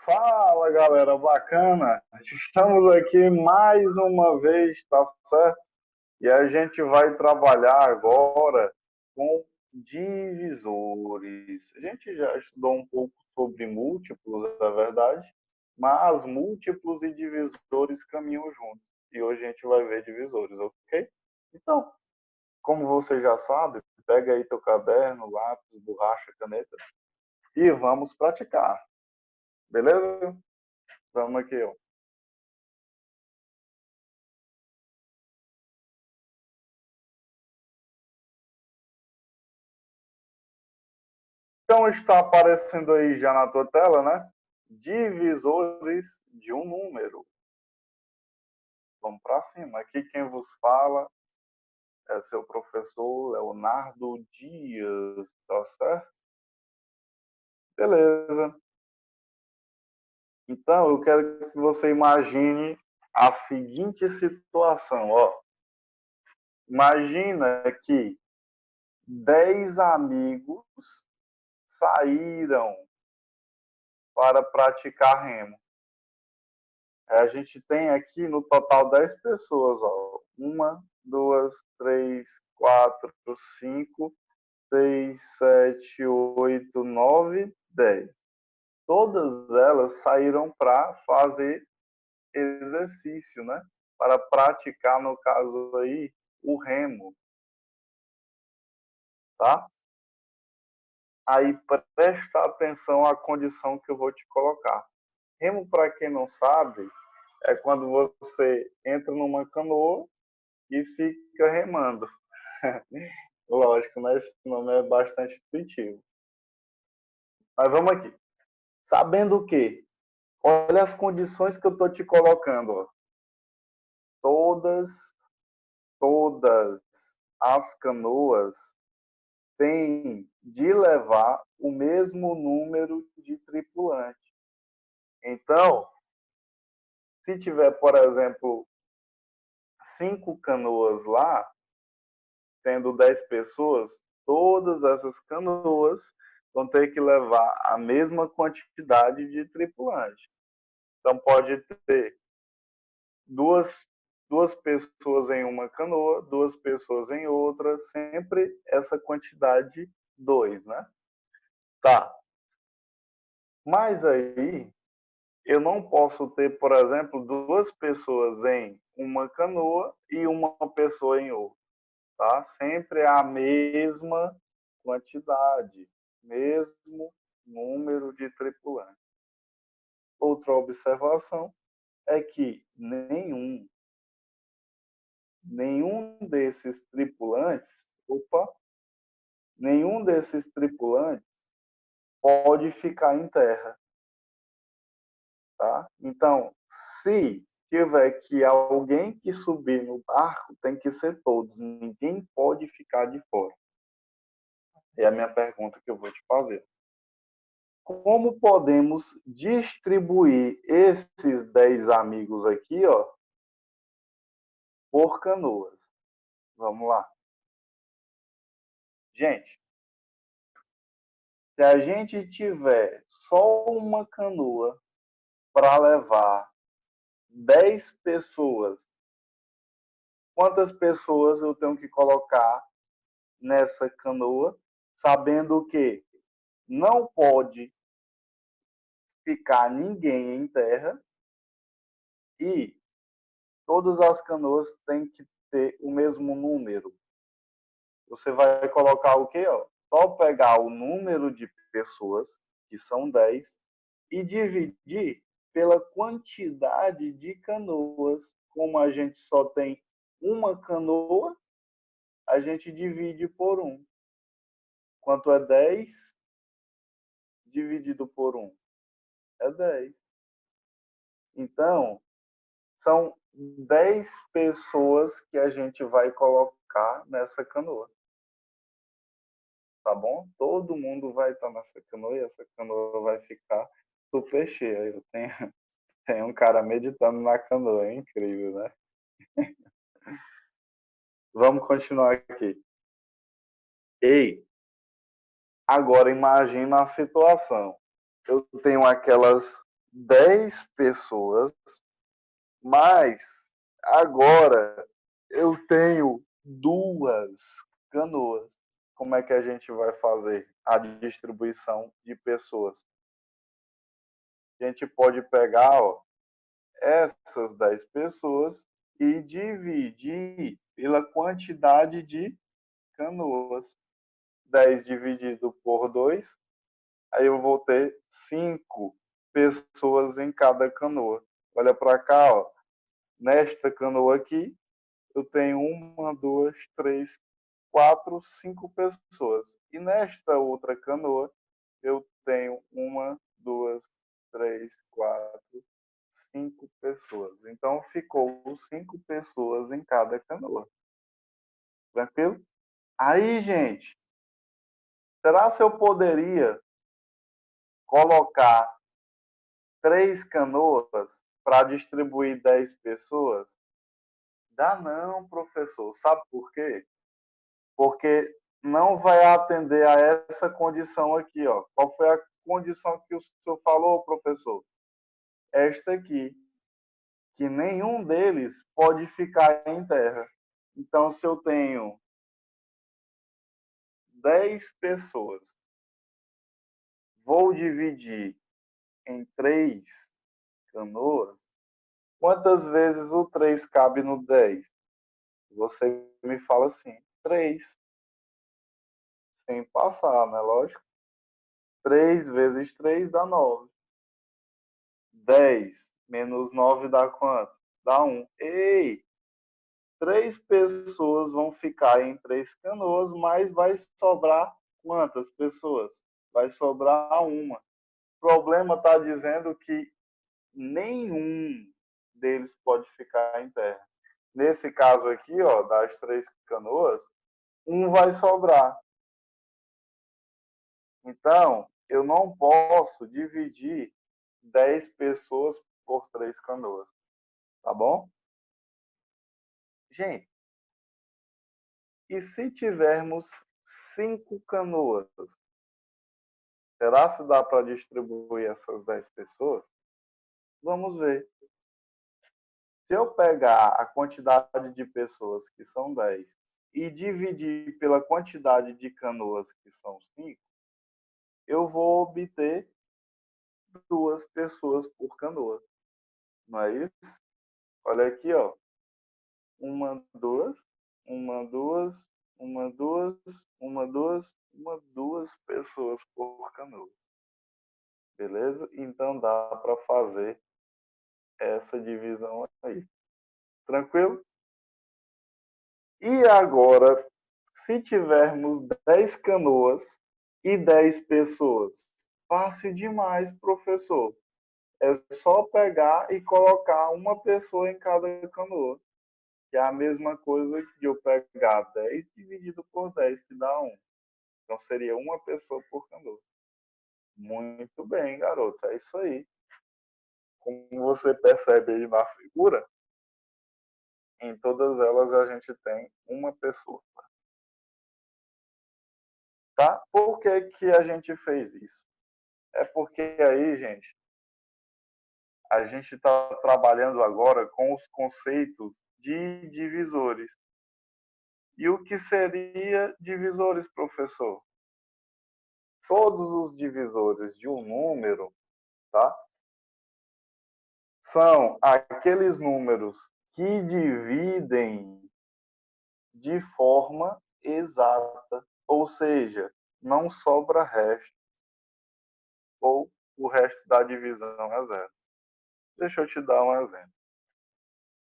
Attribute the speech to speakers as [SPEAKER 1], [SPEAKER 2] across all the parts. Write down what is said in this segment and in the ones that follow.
[SPEAKER 1] Fala, galera, bacana. Estamos aqui mais uma vez, tá certo? E a gente vai trabalhar agora com divisores. A gente já estudou um pouco sobre múltiplos, é verdade, mas múltiplos e divisores caminham juntos. E hoje a gente vai ver divisores, ok? Então, como você já sabe, pega aí teu caderno, lápis, borracha, caneta e vamos praticar, beleza? Vamos aqui, ó. Então está aparecendo aí já na tua tela, né? Divisores de um número. Vamos para cima. Aqui quem vos fala é seu professor Leonardo Dias, tá certo? Beleza. Então eu quero que você imagine a seguinte situação, ó. Imagina que 10 amigos saíram para praticar remo. A gente tem aqui no total 10 pessoas, ó. Uma, duas, três, quatro, cinco, seis, sete, oito, nove, 10. Todas elas saíram para fazer exercício, né? Para praticar, no caso aí, o remo, tá? Aí presta atenção à condição que eu vou te colocar. Remo, para quem não sabe, é quando você entra numa canoa e fica remando. Lógico, né? Esse nome é bastante intuitivo. Mas vamos aqui. Sabendo o quê? Olha as condições que eu estou te colocando. Ó. Todas, todas as canoas têm de levar o mesmo número de tripulantes. Então, se tiver, por exemplo, 5 canoas lá, tendo 10 pessoas, todas essas canoas vão ter que levar a mesma quantidade de tripulantes. Então pode ter duas, duas pessoas em uma canoa, duas pessoas em outra, sempre essa quantidade, dois, né? Tá. Mas aí eu não posso ter, por exemplo, duas pessoas em uma canoa e uma pessoa em outra, tá? Sempre a mesma quantidade, mesmo número de tripulantes. Outra observação é que nenhum desses tripulantes, nenhum desses tripulantes pode ficar em terra, tá? Então, se tiver que alguém que subir no barco, tem que ser todos, ninguém pode ficar de fora. É a minha pergunta que eu vou te fazer. Como podemos distribuir esses 10 amigos aqui, ó, por canoas? Vamos lá. Gente, se a gente tiver só uma canoa para levar 10 pessoas, quantas pessoas eu tenho que colocar nessa canoa, sabendo que não pode ficar ninguém em terra e todas as canoas têm que ter o mesmo número. Você vai colocar o quê? Ó? Só pegar o número de pessoas, que são 10, e dividir pela quantidade de canoas. Como a gente só tem uma canoa, a gente divide por 1. Quanto é 10 dividido por 1? É 10. Então, são 10 pessoas que a gente vai colocar nessa canoa. Tá bom? Todo mundo vai estar nessa canoa e essa canoa vai ficar super cheia. Tem um cara meditando na canoa, é incrível, né? Vamos continuar aqui. Ei, agora imagina a situação. Eu tenho aquelas 10 pessoas, mas agora eu tenho 2 canoas. Como é que a gente vai fazer a distribuição de pessoas? A gente pode pegar, ó, essas 10 pessoas e dividir pela quantidade de canoas. 10 dividido por 2, aí eu vou ter 5 pessoas em cada canoa. Olha para cá, ó. Nesta canoa aqui, eu tenho 1, 2, 3, 4, 5 pessoas. E nesta outra canoa, eu tenho 1, 2, 3, 4, 5 pessoas. Então, ficou 5 pessoas em cada canoa. Tranquilo? Aí, gente, será se eu poderia colocar 3 canoas para distribuir 10 pessoas? Dá não, professor. Sabe por quê? Porque não vai atender a essa condição aqui, ó. Qual foi a condição que o senhor falou, professor? Esta aqui, que nenhum deles pode ficar em terra. Então, se eu tenho 10 pessoas, vou dividir em 3 canoas, quantas vezes o 3 cabe no 10? Você me fala assim, 3, sem passar, né? Lógico. 3 vezes 3 dá 9. 10 menos 9 dá quanto? Dá 1. Ei, 3 pessoas vão ficar em 3 canoas, mas vai sobrar quantas pessoas? Vai sobrar uma. O problema está dizendo que nenhum deles pode ficar em terra. Nesse caso aqui, ó, das 3 canoas, um vai sobrar. Então, eu não posso dividir 10 pessoas por 3 canoas. Tá bom? Gente, e se tivermos 5 canoas, será se dá para distribuir essas 10 pessoas? Vamos ver. Se eu pegar a quantidade de pessoas, que são 10, e dividir pela quantidade de canoas, que são 5, eu vou obter 2 pessoas por canoa. Não é isso? Olha aqui, ó. Uma, duas, uma, duas, uma, duas, duas pessoas por canoa. Beleza? Então dá para fazer essa divisão aí. Tranquilo? E agora, se tivermos 10 canoas e 10 pessoas, fácil demais, professor. É só pegar e colocar uma pessoa em cada canoa. Que é a mesma coisa que eu pegar 10 dividido por 10, que dá 1. Então seria uma pessoa por canoa. Muito bem, garoto. É isso aí. Como você percebe aí na figura, em todas elas a gente tem uma pessoa. Tá? Por que, que a gente fez isso? É porque aí, gente, a gente está trabalhando agora com os conceitos de divisores. E o que seria divisores, professor? Todos os divisores de um número, tá? São aqueles números que dividem de forma exata, ou seja, não sobra resto, ou o resto da divisão é zero. Deixa eu te dar um exemplo.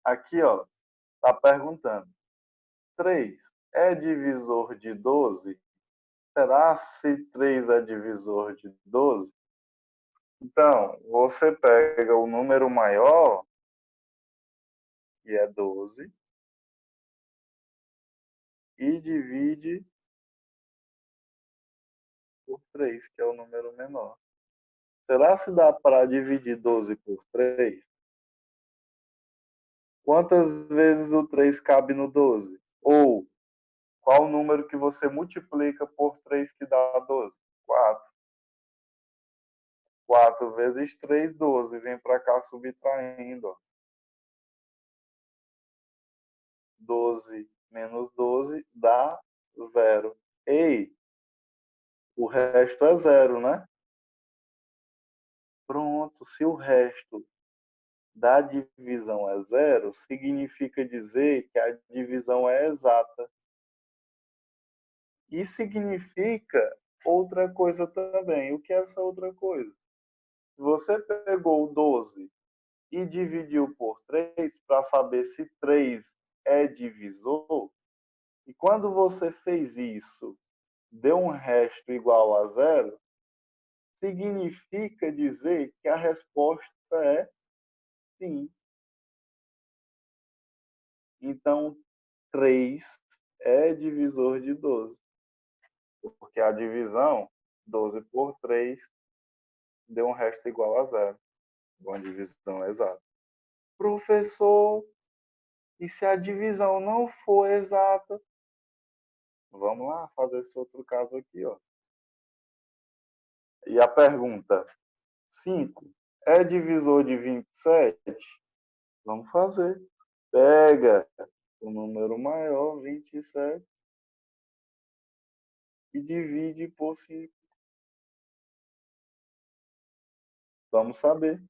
[SPEAKER 1] Aqui, ó, tá perguntando: 3 é divisor de 12? Será se 3 é divisor de 12? Então, você pega o número maior, que é 12, e divide por 3, que é o número menor. Será se dá para dividir 12 por 3? Quantas vezes o 3 cabe no 12? Ou qual o número que você multiplica por 3 que dá 12? 4. 4 vezes 3, 12. Vem para cá subtraindo. Ó. 12 menos 12 dá 0. Ei, o resto é 0, né? Pronto, se o resto da divisão é 0, significa dizer que a divisão é exata. E significa outra coisa também. O que é essa outra coisa? Se você pegou 12 e dividiu por 3 para saber se 3 é divisor, e quando você fez isso, deu um resto igual a 0, significa dizer que a resposta é sim. Então, 3 é divisor de 12. Porque a divisão, 12 por 3, deu um resto igual a 0. Uma divisão exata. Professor, e se a divisão não for exata? Vamos lá fazer esse outro caso aqui, ó. E a pergunta: 5 é divisor de 27? Vamos fazer. Pega o número maior, 27, e divide por 5. Vamos saber.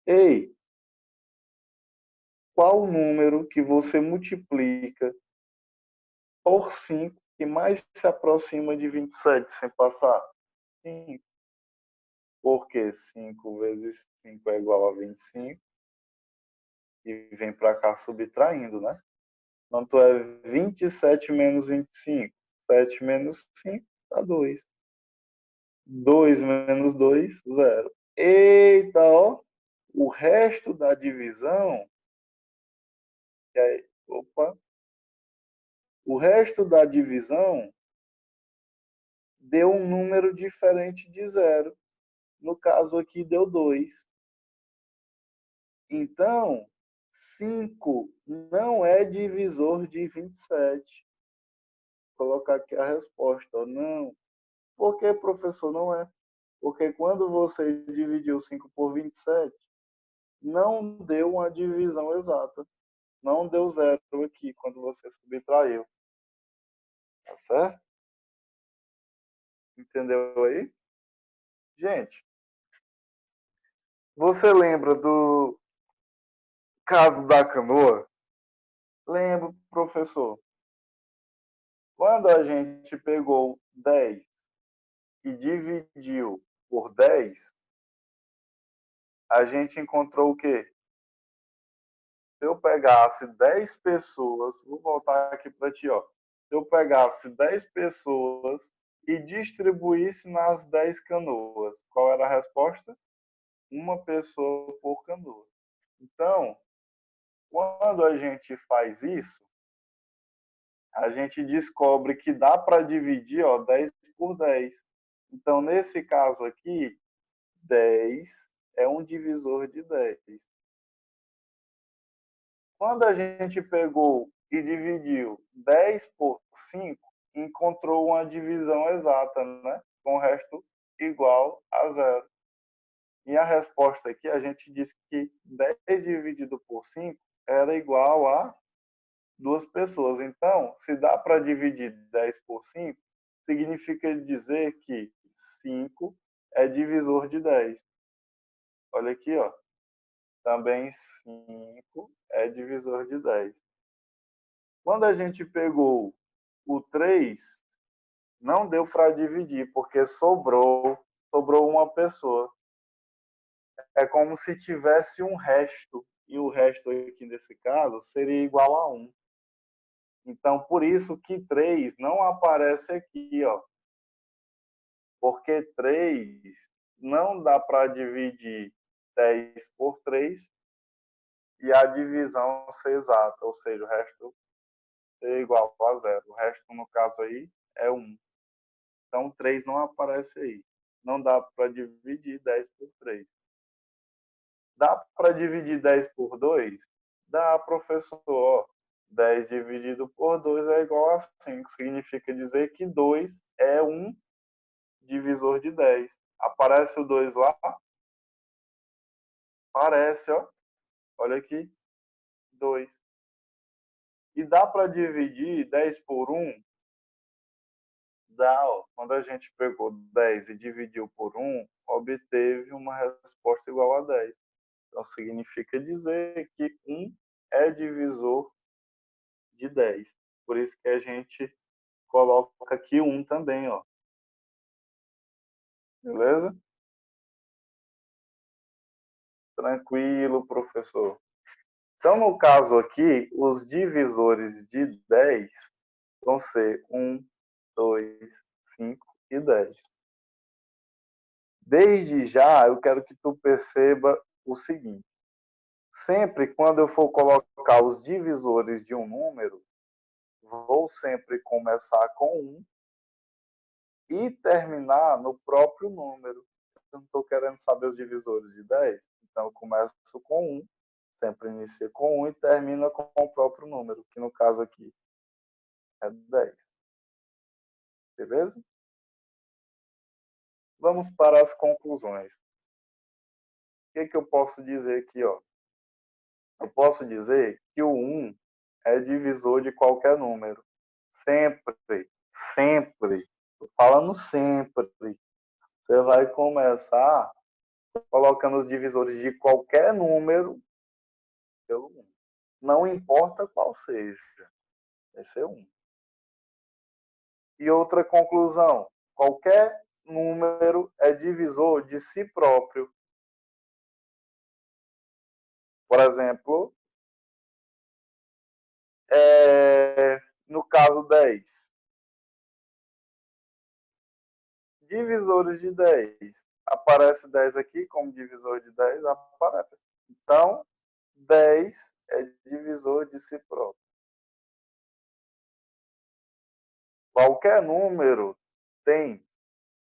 [SPEAKER 1] Ei, qual o número que você multiplica por 5 que mais se aproxima de 27 sem passar? 5. Porque 5 vezes 5 é igual a 25. E vem para cá subtraindo, né? Quanto é 27 menos 25? 7 menos 5 dá 2. 2 menos 2, 0. Eita, ó. O resto da divisão, opa, o resto da divisão deu um número diferente de 0. No caso aqui deu 2. Então, 5 não é divisor de 27. Vou colocar aqui a resposta. Não. Por que, professor, não é? Porque quando você dividiu 5 por 27, não deu uma divisão exata. Não deu 0 aqui quando você subtraiu. Tá certo? Entendeu aí? Gente, você lembra do caso da canoa? Lembro, professor. Quando a gente pegou 10 e dividiu por 10, a gente encontrou o quê? Se eu pegasse 10 pessoas, vou voltar aqui para ti, ó. Se eu pegasse 10 pessoas e distribuísse nas 10 canoas, qual era a resposta? Uma pessoa por canoa. Então, quando a gente faz isso, a gente descobre que dá para dividir, ó, 10 por 10. Então, nesse caso aqui, 10 é um divisor de 10. Quando a gente pegou e dividiu 10 por 5, encontrou uma divisão exata, né? Com o resto igual a 0. E a resposta aqui, a gente disse que 10 dividido por 5 era igual a 2 pessoas. Então, se dá para dividir 10 por 5, significa dizer que 5 é divisor de 10. Olha aqui, ó. Também 5 é divisor de 10. Quando a gente pegou o 3, não deu para dividir, porque sobrou uma pessoa. É como se tivesse um resto, e o resto aqui nesse caso seria igual a 1. Então, por isso que 3 não aparece aqui, ó. Porque 3 não dá para dividir 10 por 3 e a divisão ser exata, ou seja, o resto ser igual a 0. O resto, no caso aí, é 1. Então, 3 não aparece aí. Não dá para dividir 10 por 3. Dá para dividir 10 por 2? Dá, professor. 10 dividido por 2 é igual a 5. Significa dizer que 2 é um divisor de 10. Aparece o 2 lá? Parece, ó. Olha aqui, 2. E dá para dividir 10 por 1? Dá, ó. Quando a gente pegou 10 e dividiu por 1, obteve uma resposta igual a 10. Então, significa dizer que 1 é divisor de 10. Por isso que a gente coloca aqui 1 também, ó. Beleza? Tranquilo, professor. Então, no caso aqui, os divisores de 10 vão ser 1, 2, 5 e 10. Desde já, eu quero que tu perceba o seguinte. Sempre quando eu for colocar os divisores de um número, vou sempre começar com 1 e terminar no próprio número. Eu não estou querendo saber os divisores de 10, então eu começo com 1, sempre inicia com 1 e termina com o próprio número, que no caso aqui é 10. Beleza? Vamos para as conclusões. O que eu posso dizer aqui? Ó? Eu posso dizer que o 1 é divisor de qualquer número. Sempre, sempre. Estou falando sempre. Você vai começar colocando os divisores de qualquer número pelo 1. Não importa qual seja. Esse é 1. E outra conclusão. Qualquer número é divisor de si próprio. Por exemplo, no caso 10. Divisores de 10. Aparece 10 aqui como divisor de 10? Aparece. Então, 10 é divisor de si próprio. Qualquer número tem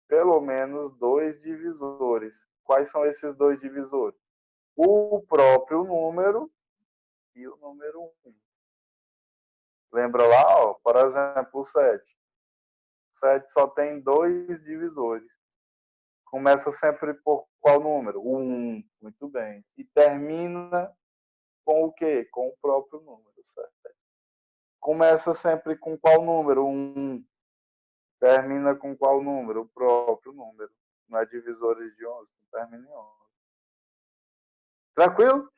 [SPEAKER 1] pelo menos 2 divisores. Quais são esses 2 divisores? O próprio número e o número 1. Lembra lá, ó, por exemplo, o 7. O 7 só tem 2 divisores. Começa sempre por qual número? O 1. Muito bem. E termina com o quê? Com o próprio número, certo? Começa sempre com qual número? 1. Termina com qual número? O próprio número. Não é divisores de 11, termina em 11. Tranquilo?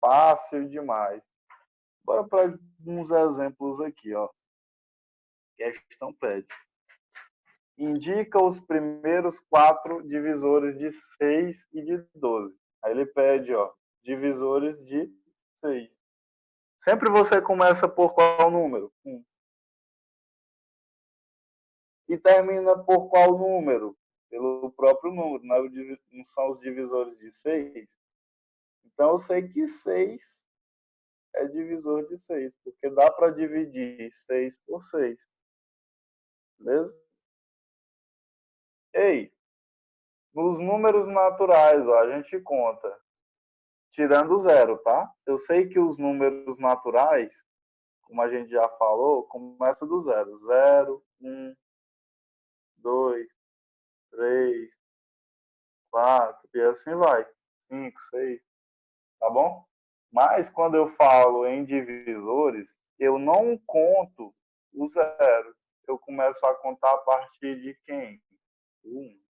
[SPEAKER 1] Fácil demais. Bora para uns exemplos aqui, ó. Que a questão pede. Indica os primeiros 4 divisores de 6 e de 12. Aí ele pede, ó, divisores de 6. Sempre você começa por qual número? 1. E termina por qual número? Pelo próprio número, não são os divisores de 6. Então eu sei que 6 é divisor de 6, porque dá para dividir 6 por 6. Beleza? Ei, nos números naturais, ó, a gente conta tirando zero, tá? Eu sei que os números naturais, como a gente já falou, começa do zero. 0, 1, 2, 3, 4, e assim vai. 5, 6, tá bom? Mas quando eu falo em divisores, eu não conto o zero. Eu começo a contar a partir de quem? 1.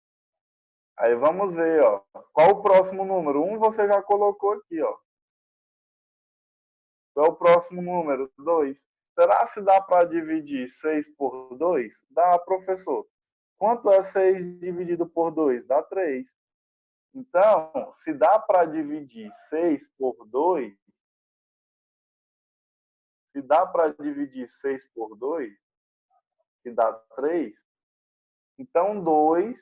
[SPEAKER 1] Aí vamos ver, ó. Qual o próximo número? 1 você já colocou aqui, ó. Qual é o próximo número? 2. Será se dá para dividir 6 por 2? Dá, professor. Quanto é 6 dividido por 2? Dá 3. Então, se dá para dividir 6 por 2, se dá para dividir 6 por 2, que dá 3, então 2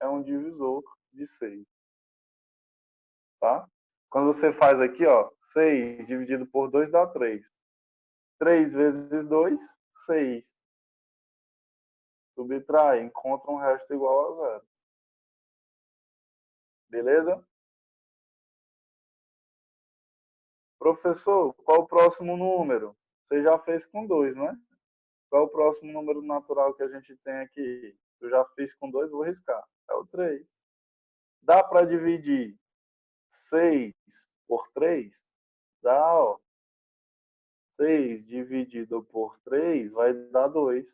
[SPEAKER 1] é um divisor de 6. Tá? Quando você faz aqui, ó, 6 dividido por 2 dá 3. 3 vezes 2, 6. Subtrai, encontra um resto igual a zero. Beleza? Professor, qual o próximo número? Você já fez com 2, né? Qual o próximo número natural que a gente tem aqui? Eu já fiz com 2, vou riscar. É o 3. Dá para dividir 6 por 3 dá, ó, 6 dividido por 3 vai dar 2.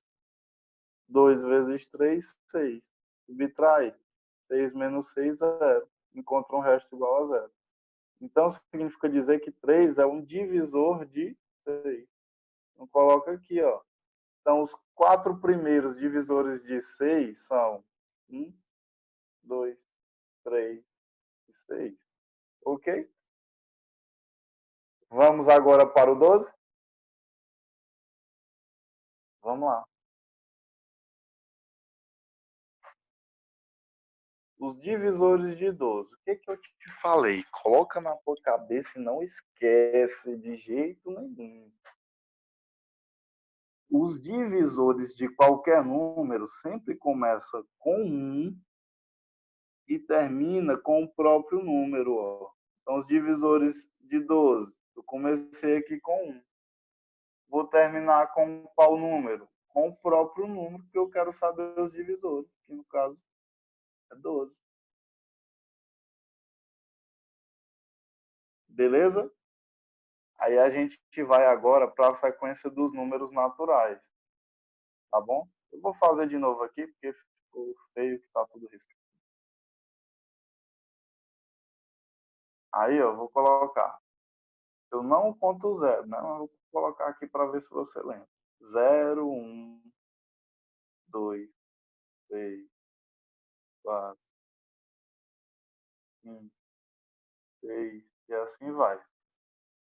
[SPEAKER 1] 2 vezes 3, 6. Subtrai. 6 menos 6, 0. Encontra um resto igual a 0. Então, significa dizer que 3 é um divisor de 6. Então, coloca aqui, ó. Então, os 4 primeiros divisores de 6 são 1, 2, 3 e 6. Ok? Vamos agora para o 12? Vamos lá. Os divisores de 12. O que eu te falei? Coloca na tua cabeça e não esquece de jeito nenhum. Os divisores de qualquer número sempre começam com 1 e termina com o próprio número. Ó. Então, os divisores de 12. Eu comecei aqui com 1. Vou terminar com qual número? Com o próprio número, porque eu quero saber os divisores, que no caso é 12. Beleza? Aí a gente vai agora para a sequência dos números naturais. Tá bom? Eu vou fazer de novo aqui, porque ficou feio que tá tudo riscado. Aí, ó, vou colocar. Eu não conto zero, né? Eu vou colocar aqui para ver se você lembra. 0, 1, 2, 3, 4, 5, 6 e assim vai.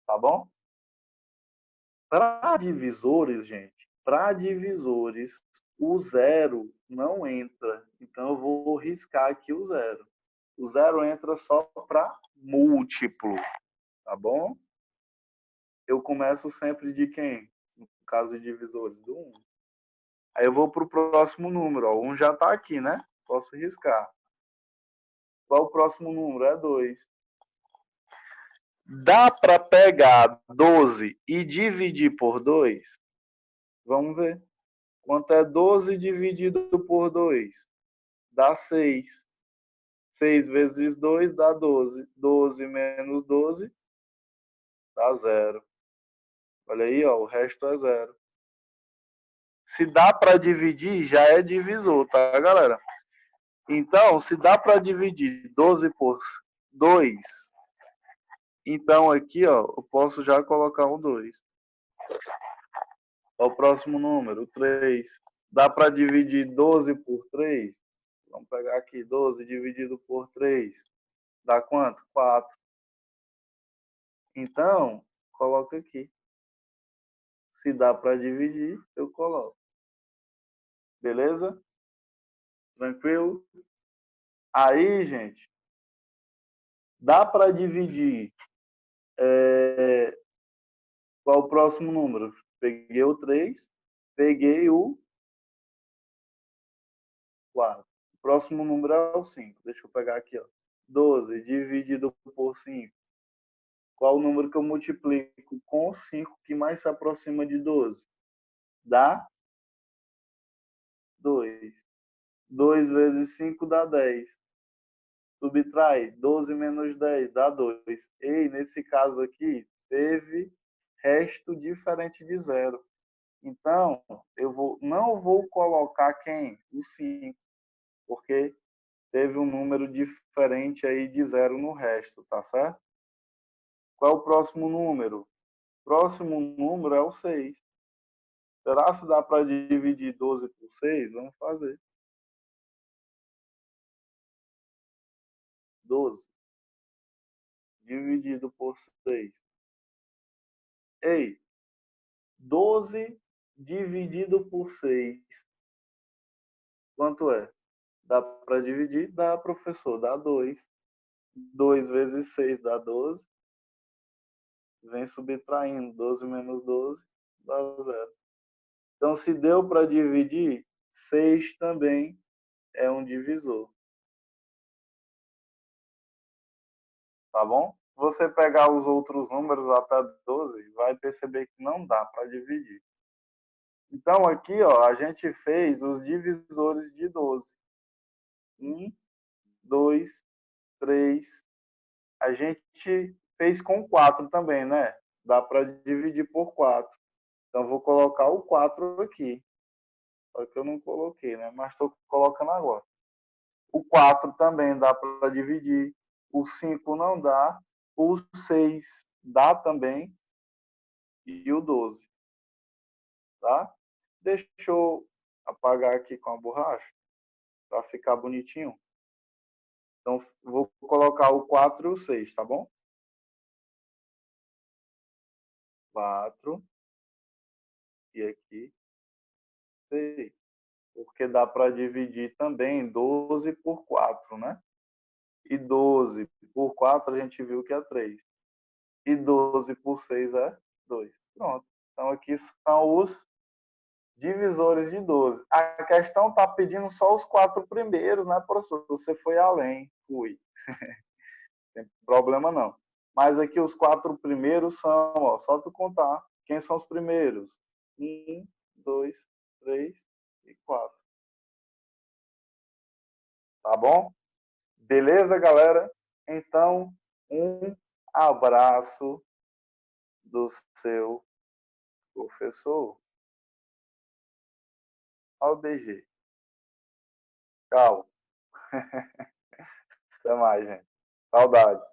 [SPEAKER 1] Tá bom? Para divisores, gente, para divisores, o zero não entra. Então eu vou riscar aqui o zero. O zero entra só para múltiplo, tá bom? Eu começo sempre de quem? No caso de divisores, do 1. Aí eu vou para o próximo número. Ó. O 1 já está aqui, né? Posso riscar. Qual o próximo número? É 2. Dá para pegar 12 e dividir por 2? Vamos ver. Quanto é 12 dividido por 2? Dá 6. 6 vezes 2 dá 12. 12 menos 12 dá 0. Olha aí, ó, o resto é 0. Se dá para dividir, já é divisor, tá, galera? Então, se dá para dividir 12 por 2, então aqui, ó, eu posso já colocar um 2. Ó, o próximo número, 3. Dá para dividir 12 por 3? Vamos pegar aqui, 12 dividido por 3. Dá quanto? 4. Então, coloca aqui. Se dá para dividir, eu coloco. Beleza? Tranquilo? Aí, gente, dá para dividir qual o próximo número? Peguei o 3, peguei o 4. O próximo número é o 5. Deixa eu pegar aqui, ó. 12 dividido por 5. Qual o número que eu multiplico com o 5 que mais se aproxima de 12? Dá 2. 2 vezes 5 dá 10. Subtrai 12 menos 10 dá 2. E nesse caso aqui, teve resto diferente de zero. Então, não vou colocar quem? O 5, porque teve um número diferente aí de zero no resto, tá certo? Qual é o próximo número? O próximo número é o 6. Será se dá para dividir 12 por 6? Vamos fazer. 12 dividido por 6. Ei, 12 dividido por 6. Quanto é? Dá para dividir? Dá, professor. Dá 2. 2 vezes 6 dá 12. Vem subtraindo. 12 menos 12 dá 0. Então, se deu para dividir, 6 também é um divisor. Tá bom? Se você pegar os outros números até 12, vai perceber que não dá para dividir. Então, aqui, ó, a gente fez os divisores de 12. 1, 2, 3. a gente fez com 4 também, né? Dá para dividir por 4. Então, vou colocar o 4 aqui. Só que eu não coloquei, né? Mas estou colocando agora. O 4 também dá para dividir. O 5 não dá. O 6 dá também. E o 12. Tá? Deixa eu apagar aqui com a borracha para ficar bonitinho. Então, vou colocar o 4 e o 6, tá bom? 4 e aqui 6. Porque dá para dividir também 12 por 4, né? E 12 por 4 a gente viu que é 3. E 12 por 6 é 2. Pronto. Então, aqui são os divisores de 12. A questão está pedindo só os 4 primeiros, né, professor? Você foi além. Fui. Não tem problema não. Mas aqui os 4 primeiros são, ó, só tu contar. Quem são os primeiros? 1, 2, 3 e 4. Tá bom? Beleza, galera? Então, um abraço do seu professor ao DG. Tchau. Até mais, gente. Saudades.